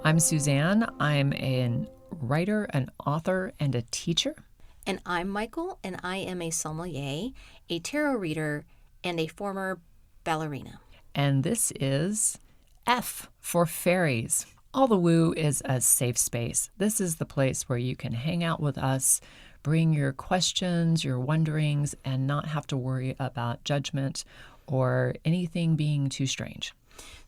I'm Suzanne. I'm a writer, an author, and a teacher. And I'm Mychal, and I am a sommelier, a tarot reader, and a former ballerina. And this is F for Fairies. All the Woo is a safe space. This is the place where you can hang out with us, bring your questions, your wonderings, and not have to worry about judgment or anything being too strange.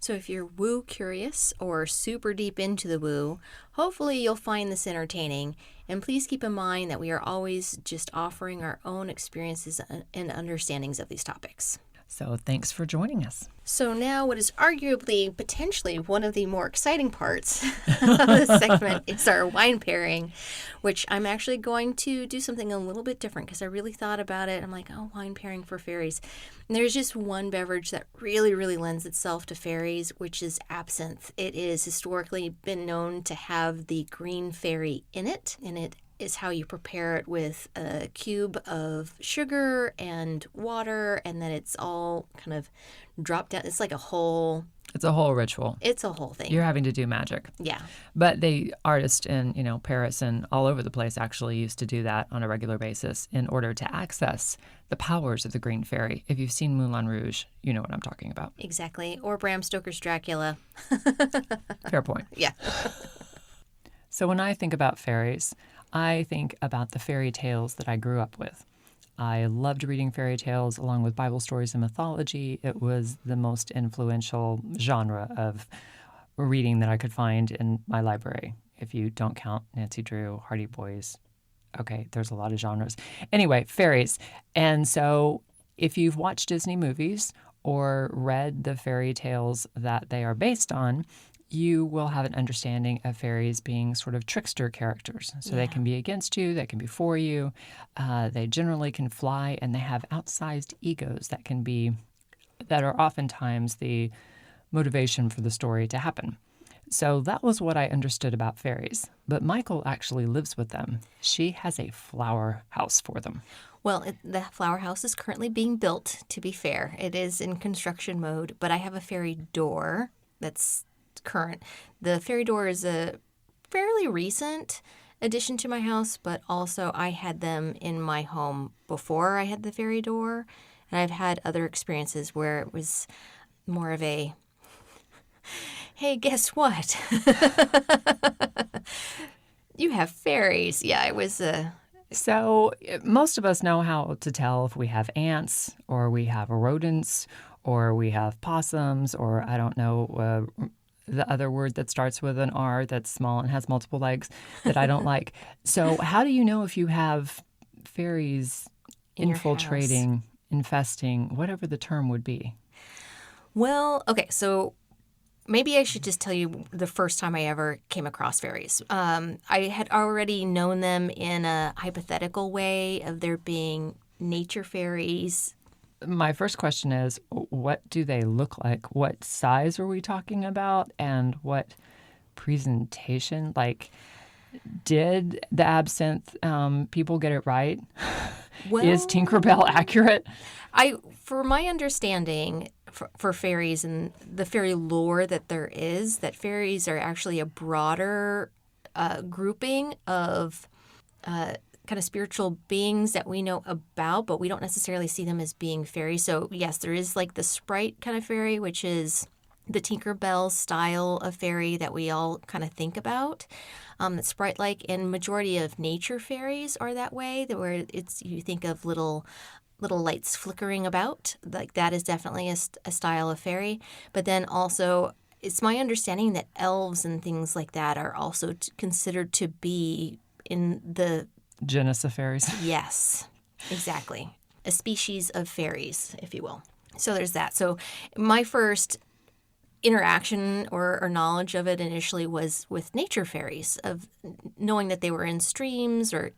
So if you're woo curious or super deep into the woo, hopefully you'll find this entertaining. And please keep in mind that we are always just offering our own experiences and understandings of these topics. So thanks for joining us. So now what is arguably, potentially, one of the more exciting parts of this segment is our wine pairing, which I'm actually going to do something a little bit different because I really thought about it. I'm like, oh, wine pairing for fairies. And there's just one beverage that really, really lends itself to fairies, which is absinthe. It is historically been known to have the green fairy in it, and it is how you prepare it with a cube of sugar and water, and then it's all kind of dropped down. It's like a whole... It's a whole ritual. It's a whole thing. You're having to do magic. Yeah. But the artists in, Paris and all over the place actually used to do that on a regular basis in order to access the powers of the green fairy. If you've seen Moulin Rouge, you know what I'm talking about. Exactly. Or Bram Stoker's Dracula. Fair point. Yeah. So when I think about fairies, I think about the fairy tales that I grew up with. I loved reading fairy tales along with Bible stories and mythology. It was the most influential genre of reading that I could find in my library. If you don't count Nancy Drew, Hardy Boys. Okay, there's a lot of genres. Anyway, fairies. And so if you've watched Disney movies or read the fairy tales that they are based on, you will have an understanding of fairies being sort of trickster characters. So They can be against you, they can be for you. They generally can fly, and they have outsized egos that are oftentimes the motivation for the story to happen. So that was what I understood about fairies. But Mychal actually lives with them. She has a flower house for them. Well, the flower house is currently being built, to be fair. It is in construction mode, but I have a fairy door that's current. The fairy door is a fairly recent addition to my house, but also I had them in my home before I had the fairy door, and I've had other experiences where it was more of a, hey, guess what? You have fairies. Yeah, it was So most of us know how to tell if we have ants or we have rodents or we have possums or I don't know, the other word that starts with an R that's small and has multiple legs that I don't like. So how do you know if you have fairies infiltrating, infesting, whatever the term would be? Well, okay, so maybe I should just tell you the first time I ever came across fairies. I had already known them in a hypothetical way of there being nature fairies. My first question is, what do they look like? What size are we talking about? And what presentation? Like, did the absinthe people get it right? Well, is Tinkerbell accurate? For my understanding, for fairies and the fairy lore that there is, that fairies are actually a broader grouping of kind of spiritual beings that we know about, but we don't necessarily see them as being fairies. So yes, there is like the sprite kind of fairy, which is the Tinkerbell style of fairy that we all kind of think about. That's sprite-like, and majority of nature fairies are that way, where you think of little lights flickering about. Like that is definitely a style of fairy. But then also, it's my understanding that elves and things like that are also considered to be in the genus of fairies. Yes, exactly. A species of fairies, if you will. So there's that. So my first interaction or knowledge of it initially was with nature fairies, of knowing that they were in streams or,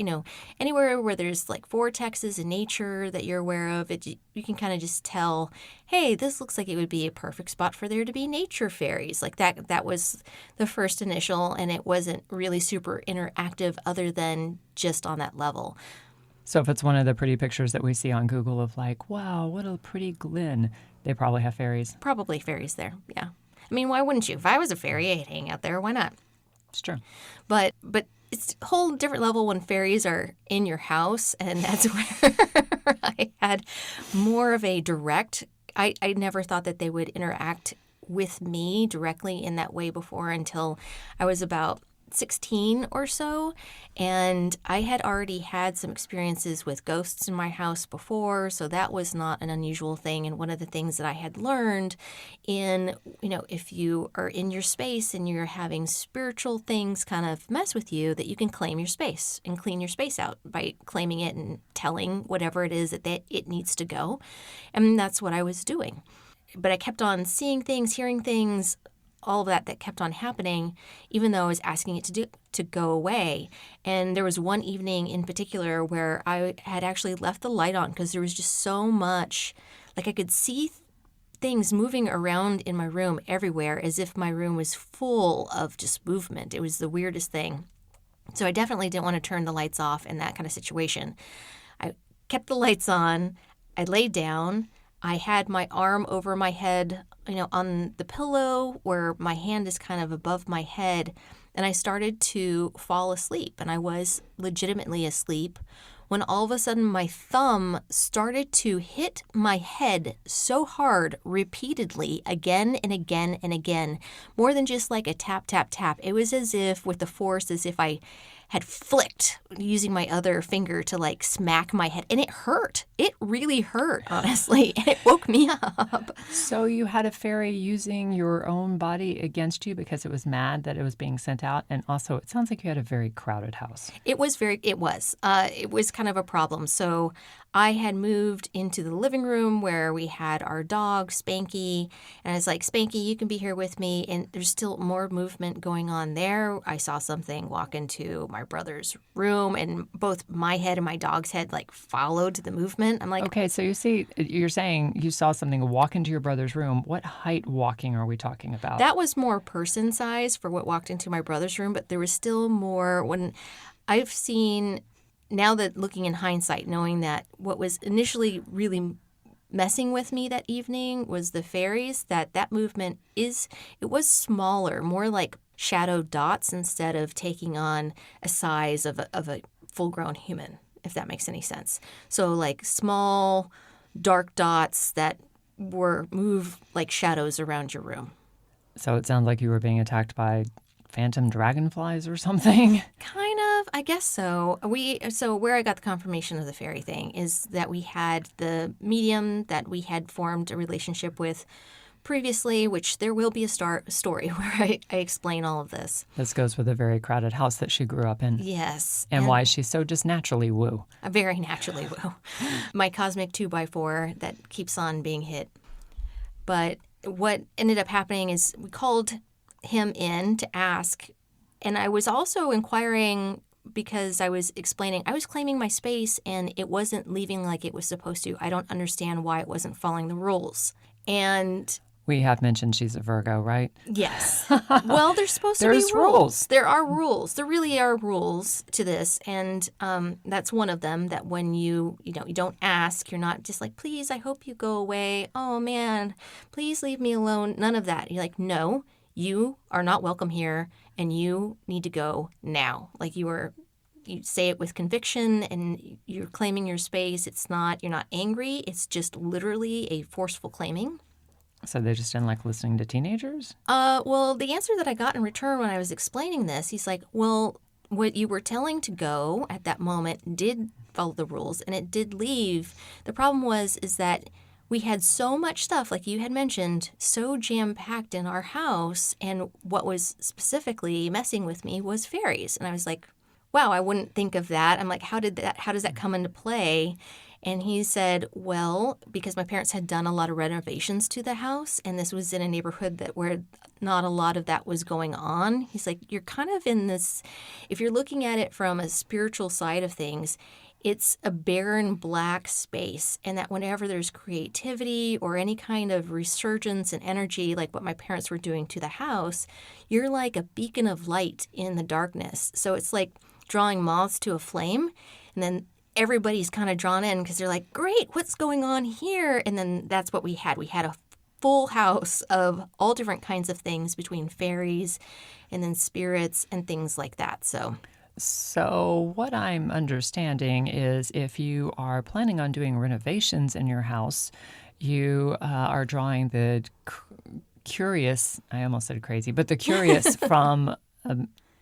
anywhere where there's like vortexes in nature that you're aware of. You can kind of just tell, hey, this looks like it would be a perfect spot for there to be nature fairies. Like that was the first initial, and it wasn't really super interactive other than just on that level. So if it's one of the pretty pictures that we see on Google of like, wow, what a pretty glen, they probably have fairies. Probably fairies there, yeah. I mean, why wouldn't you? If I was a fairy, I'd hang out there. Why not? It's true. But it's a whole different level when fairies are in your house, and that's where I had more of a direct. I never thought that they would interact with me directly in that way before until I was about 16 or so, and I had already had some experiences with ghosts in my house before, so that was not an unusual thing. And one of the things that I had learned in, if you are in your space and you're having spiritual things kind of mess with you, that you can claim your space and clean your space out by claiming it and telling whatever it is that it needs to go. And that's what I was doing. But I kept on seeing things, hearing things, all of that kept on happening, even though I was asking it to go away. And there was one evening in particular where I had actually left the light on because there was just so much, like I could see things moving around in my room everywhere as if my room was full of just movement. It was the weirdest thing. So I definitely didn't want to turn the lights off in that kind of situation. I kept the lights on. I laid down. I had my arm over my head, on the pillow where my hand is kind of above my head, and I started to fall asleep, and I was legitimately asleep when all of a sudden my thumb started to hit my head so hard repeatedly again and again and again, more than just like a tap, tap, tap. It was as if with the force, as if I had flicked using my other finger to like smack my head. And it hurt. It really hurt, honestly. And it woke me up. So you had a fairy using your own body against you because it was mad that it was being sent out. And also, it sounds like you had a very crowded house. It was kind of a problem. So I had moved into the living room where we had our dog, Spanky. And I was like, Spanky, you can be here with me. And there's still more movement going on there. I saw something walk into my brother's room, and both my head and my dog's head like followed the movement. I'm like, okay, so you're saying you saw something walk into your brother's room. What height walking are we talking about? That was more person size for what walked into my brother's room, but there was still more. When I've seen, now that looking in hindsight, knowing that what was initially really messing with me that evening was the fairies, that movement it was smaller, more like shadow dots instead of taking on a size of a full-grown human, if that makes any sense. So like small, dark dots that move like shadows around your room. So it sounds like you were being attacked by phantom dragonflies or something? Kind of, I guess so. So where I got the confirmation of the fairy thing is that we had the medium that we had formed a relationship with previously, which there will be a story where I explain all of this. This goes with a very crowded house that she grew up in. Yes. And why she's so just naturally woo. Very naturally woo. My cosmic 2x4 that keeps on being hit. But what ended up happening is we called him in to ask, and I was also inquiring because I was explaining, I was claiming my space and it wasn't leaving like it was supposed to. I don't understand why it wasn't following the rules. And we have mentioned she's a Virgo, right? Yes. Well, there's supposed to be rules. There are rules. There really are rules to this, and that's one of them. That when you don't ask, you're not just like, please, I hope you go away. Oh man, please leave me alone. None of that. You're like, no, you are not welcome here, and you need to go now. Like you say it with conviction, and you're claiming your space. You're not angry. It's just literally a forceful claiming. So they just didn't like listening to teenagers? Well, the answer that I got in return when I was explaining this, he's like, well, what you were telling to go at that moment did follow the rules, and it did leave. The problem is that we had so much stuff, like you had mentioned, so jam-packed in our house, and what was specifically messing with me was fairies. And I was like, wow, I wouldn't think of that. I'm like, how does that come into play? And he said, well, because my parents had done a lot of renovations to the house, and this was in a neighborhood where not a lot of that was going on. He's like, you're kind of in this, if you're looking at it from a spiritual side of things, it's a barren black space, and that whenever there's creativity or any kind of resurgence and energy, like what my parents were doing to the house, you're like a beacon of light in the darkness. So it's like drawing moths to a flame, and then everybody's kind of drawn in because they're like, great, what's going on here? And then that's what we had. We had a full house of all different kinds of things between fairies and then spirits and things like that. So, what I'm understanding is if you are planning on doing renovations in your house, you are drawing the curious, I almost said crazy, but the curious from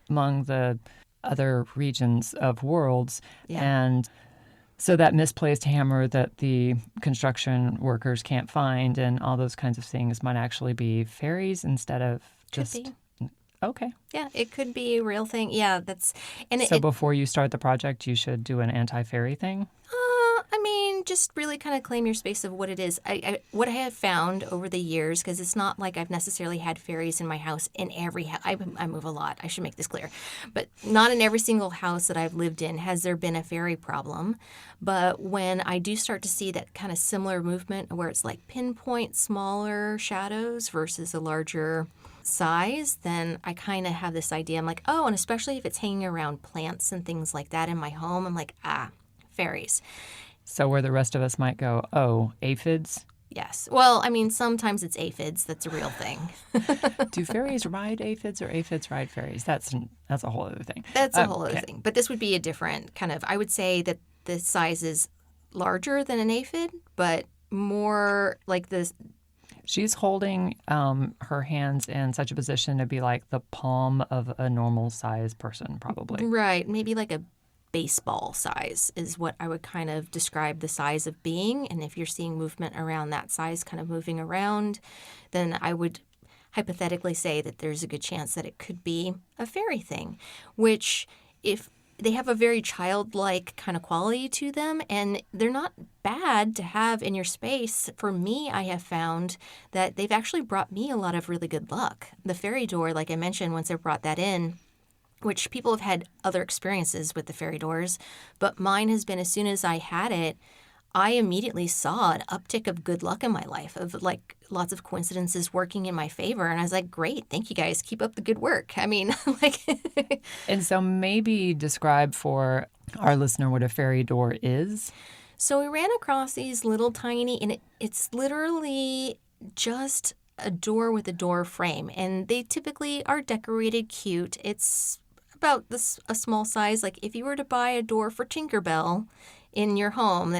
among the other regions of worlds. Yeah. And so that misplaced hammer that the construction workers can't find and all those kinds of things might actually be fairies instead of just. Could be. Okay. Yeah, it could be a real thing. Yeah, So before you start the project, you should do an anti-fairy thing? I mean, just really kind of claim your space of what it is. What I have found over the years, because it's not like I've necessarily had fairies in my house in every house. I move a lot. I should make this clear. But not in every single house that I've lived in has there been a fairy problem. But when I do start to see that kind of similar movement where it's like pinpoint smaller shadows versus a larger size, then I kind of have this idea. I'm like, oh, and especially if it's hanging around plants and things like that in my home, I'm like, fairies. So where the rest of us might go, oh, aphids? Yes. Well, I mean, sometimes it's aphids. That's a real thing. Do fairies ride aphids or aphids ride fairies? That's a whole other thing. That's a whole other thing. But this would be a different kind of, I would say that the size is larger than an aphid, but more like this. She's holding her hands in such a position to be like the palm of a normal-sized person, probably. Right. Maybe like a baseball size is what I would kind of describe the size of being. And if you're seeing movement around that size kind of moving around, then I would hypothetically say that there's a good chance that it could be a fairy thing, which if they have a very childlike kind of quality to them, and they're not bad to have in your space. For me, I have found that they've actually brought me a lot of really good luck. The fairy door, like I mentioned, once I brought that in, which people have had other experiences with the fairy doors, but mine has been as soon as I had it, I immediately saw an uptick of good luck in my life, of like lots of coincidences working in my favor. And I was like, great, thank you guys. Keep up the good work. I mean, like. And so maybe describe for our listener what a fairy door is. So we ran across these little tiny, and it's literally just a door with a door frame. And they typically are decorated cute. It's about a small size. Like if you were to buy a door for Tinkerbell in your home,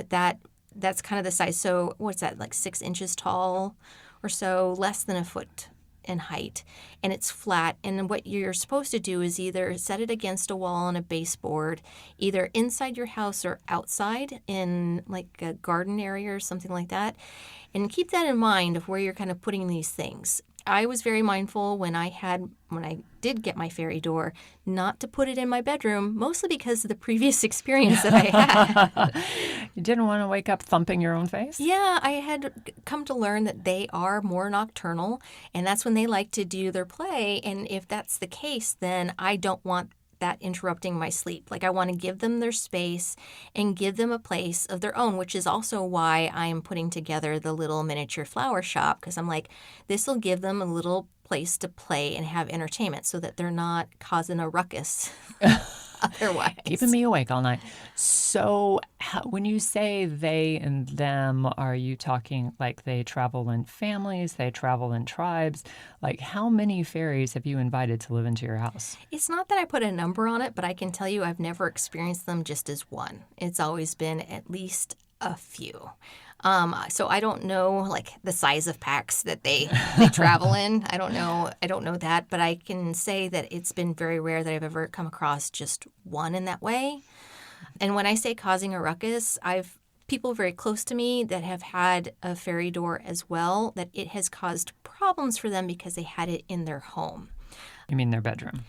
that's kind of the size. So what's that, like 6 inches tall or so, less than a foot in height, and it's flat. And what you're supposed to do is either set it against a wall on a baseboard, either inside your house or outside in like a garden area or something like that. And keep that in mind of where you're kind of putting these things. I was very mindful when I did get my fairy door not to put it in my bedroom, mostly because of the previous experience that I had. You didn't want to wake up thumping your own face? Yeah, I had come to learn that they are more nocturnal, and that's when they like to do their play. And if that's the case, then I don't want that interrupting my sleep. Like I want to give them their space and give them a place of their own, which is also why I'm putting together the little miniature flower shop, because I'm like, this will give them a little place to play and have entertainment so that they're not causing a ruckus otherwise. Keeping me awake all night. So when you say they and them, are you talking like they travel in families, they travel in tribes? Like how many fairies have you invited to live into your house? It's not that I put a number on it, but I can tell you I've never experienced them just as one. It's always been at least a few. So I don't know like the size of packs that they travel in. I don't know that, but I can say that it's been very rare that I've ever come across just one in that way. And when I say causing a ruckus, I've people very close to me that have had a fairy door as well, that it has caused problems for them because they had it in their home. You mean their bedroom?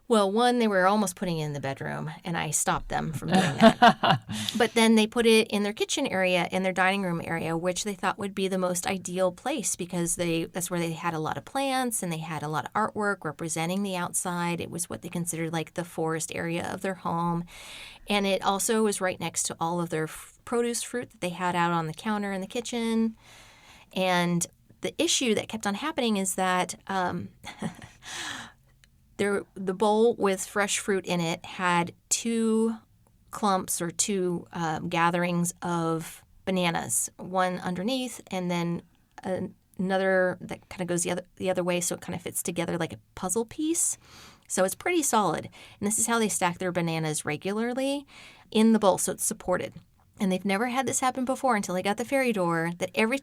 Well, one, they were almost putting it in the bedroom, and I stopped them from doing that. But then they put it in their kitchen area, in their dining room area, which they thought would be the most ideal place because that's where they had a lot of plants and they had a lot of artwork representing the outside. It was what they considered like the forest area of their home. And it also was right next to all of their produce fruit that they had out on the counter in the kitchen. And the issue that kept on happening is that the bowl with fresh fruit in it had 2 clumps or 2 gatherings of bananas, one underneath and then another that kind of goes the other way, so it kind of fits together like a puzzle piece. So it's pretty solid. And this is how they stack their bananas regularly in the bowl, so it's supported. And they've never had this happen before until they got the fairy door, that every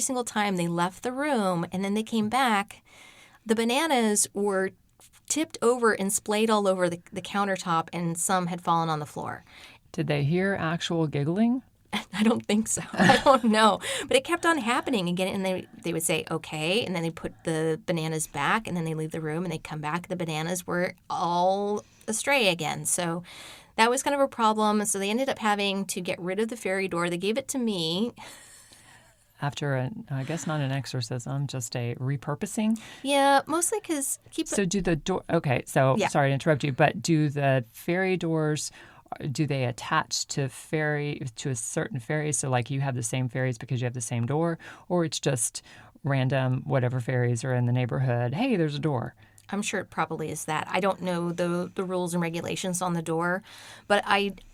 single time they left the room and then they came back, the bananas were tipped over and splayed all over the countertop, and some had fallen on the floor. Did they hear actual giggling? I don't think so. I don't know. But it kept on happening again, and they would say, okay, and then they put the bananas back, and then they leave the room, and they come back. The bananas were all astray again. So that was kind of a problem. So they ended up having to get rid of the fairy door. They gave it to me. After, I guess not an exorcism, just a repurposing? Yeah, mostly because So do the door... Okay, so Yeah. sorry to interrupt you, but do the fairy doors... Do they attach to a certain fairy? So like you have the same fairies because you have the same door, or it's just random whatever fairies are in the neighborhood. Hey, there's a door. I'm sure it probably is that. I don't know the rules and regulations on the door, but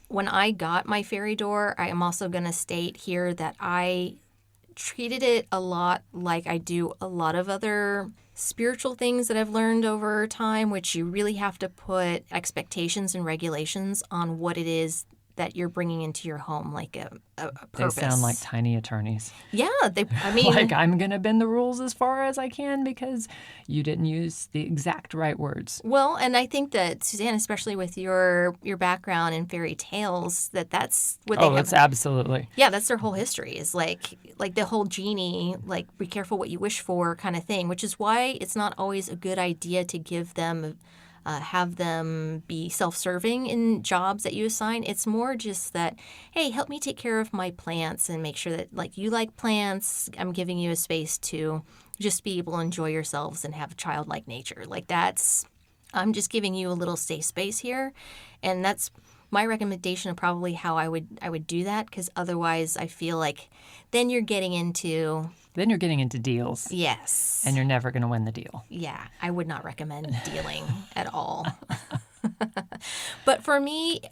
when I got my fairy door, I am also going to state here that I treated it a lot like I do a lot of other spiritual things that I've learned over time, which you really have to put expectations and regulations on what it is that you're bringing into your home, like a purpose. They sound like tiny attorneys. Yeah, I mean... Like, I'm going to bend the rules as far as I can because you didn't use the exact right words. Well, and I think that, Suzanne, especially with your background in fairy tales, that's what they have. Oh, it's absolutely. Yeah, that's their whole history, is like the whole genie, like, be careful what you wish for kind of thing, which is why it's not always a good idea to give them... have them be self-serving in jobs that you assign. It's more just that, hey, help me take care of my plants and make sure that, like, you like plants. I'm giving you a space to just be able to enjoy yourselves and have childlike nature. Like, I'm just giving you a little safe space here. And that's my recommendation of probably how I would do that, because otherwise I feel like then you're getting into... Then you're getting into deals. Yes. And you're never going to win the deal. Yeah, I would not recommend dealing at all. But for me,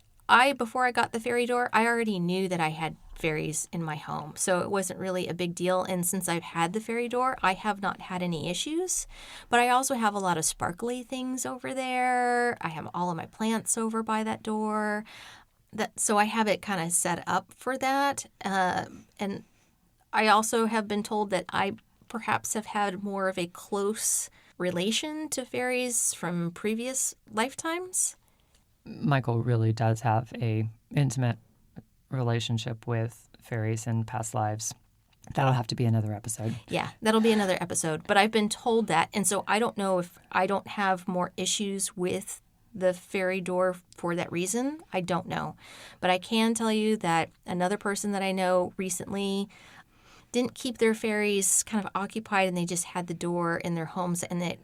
before I got the fairy door, I already knew that I had fairies in my home. So it wasn't really a big deal. And since I've had the fairy door, I have not had any issues. But I also have a lot of sparkly things over there. I have all of my plants over by that door. So I have it kind of set up for that. And I also have been told that I perhaps have had more of a close relation to fairies from previous lifetimes. Mychal really does have a intimate relationship with fairies in past lives. That'll have to be another episode. Yeah, that'll be another episode. But I've been told that, and so I don't know if I don't have more issues with the fairy door for that reason. I don't know. But I can tell you that another person that I know recently didn't keep their fairies kind of occupied, and they just had the door in their homes, and it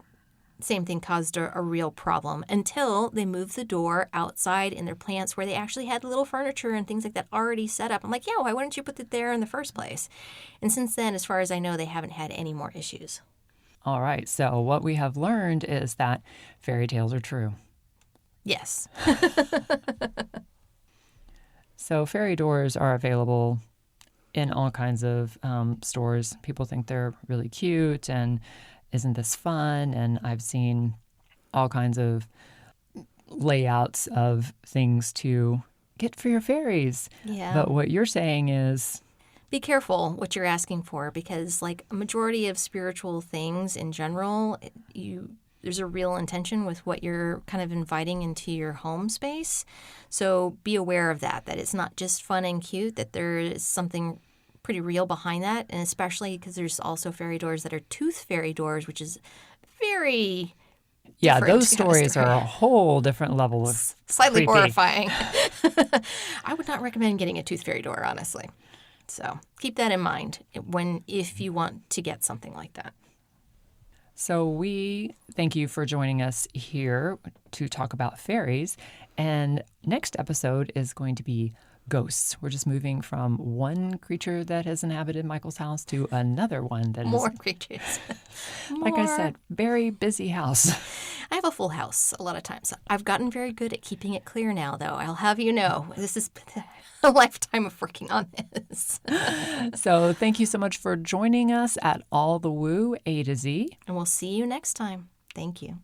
same thing caused a real problem until they moved the door outside in their plants where they actually had little furniture and things like that already set up. I'm like, yeah, why wouldn't you put it there in the first place? And since then, as far as I know, they haven't had any more issues. All right. So what we have learned is that fairy tales are true. Yes. So fairy doors are available in all kinds of stores. People think they're really cute and isn't this fun? And I've seen all kinds of layouts of things to get for your fairies. Yeah. But what you're saying is... Be careful what you're asking for, because like a majority of spiritual things in general, there's a real intention with what you're kind of inviting into your home space. So be aware of that it's not just fun and cute, that there is something pretty real behind that. And especially because there's also fairy doors that are tooth fairy doors, which is very... Yeah, those kind of stories story. are a whole different level of Slightly creepy. horrifying. I would not recommend getting a tooth fairy door, honestly. So keep that in mind if you want to get something like that. So we thank you for joining us here to talk about fairies. And next episode is going to be ghosts. We're just moving from one creature that has inhabited Mychal's house to another one that More is, creatures. like I said, very busy house. I have a full house a lot of times. I've gotten very good at keeping it clear now, though. I'll have you know, this has been a lifetime of working on this. So thank you so much for joining us at All the Woo A to Z. And we'll see you next time. Thank you.